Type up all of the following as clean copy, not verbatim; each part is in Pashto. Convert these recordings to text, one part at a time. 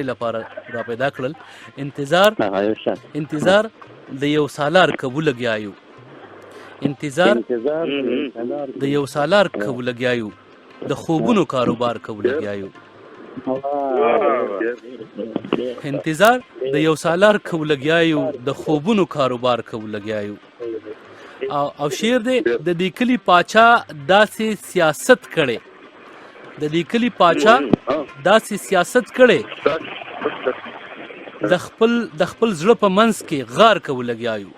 لپاره را پیدا کړل. انتظار د یو سالار کبو لګیایو. انتظار د یو سالار کبو لګیایو. د خوبونو کاروبار کبو لګیایو. انتظار د یو سالار کبو لګیایو. د خوبونو کاروبار کبو لګیایو. او شعر دی د دې کلي پاچا داسې سیاست کړي. د دې کلي پاچا داسې سیاست کړي د خپل زړه په منځ کې غار کبو لګیایو.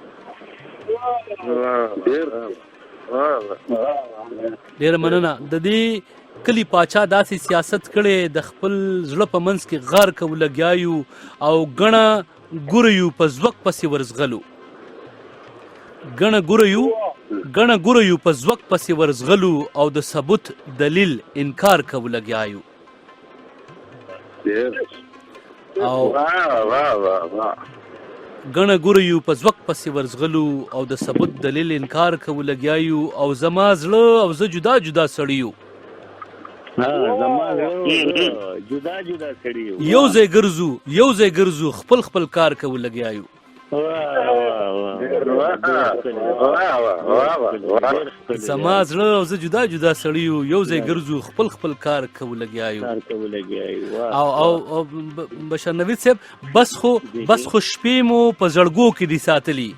ډېره مننه. د دې کلي پاچا داسې سیاست کړي د خپل زړه په منځ کې غار کبو لګیایو او ګڼه ګوریو په ځوک پسې ورزغلو. ګڼه ګوریو په ځوک پسې ورزغلو او د ثبوت دلیل انکار کبو لګیایو. او ګڼه ګوریو په ځوک پسې ورزغلو او د ثبوت دلیل انکار کبو لګیایو. او زما زړه او زه جدا جدا سړیو. یو ځای ګرځو خپل کار کبو لګیایو. زما زړه او زه جدا جدا سړیو. یو ځای ګرځو خپل کار کبو لګیایو. او بشر نوید صاحب بس خو شپې مو په زړګو کې دي ساتلي.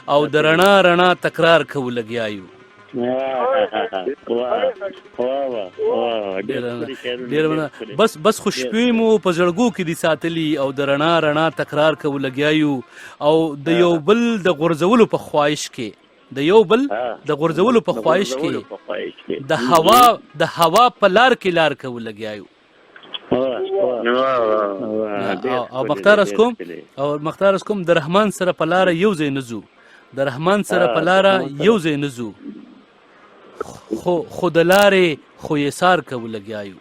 او د رڼا تکرار کبو لګیایو. بس خو شپې مو په زړګو کې دي ساتلي او د رڼا تکرار کبو لګیایو. او د یو بل د غورځولو په خواهش کې د هوا په لار کبو لګیایو. او مختار اسکوم د رحمان سره په لار یو ځای نزو. خو د لارې خو یې سار کبو لګیایو.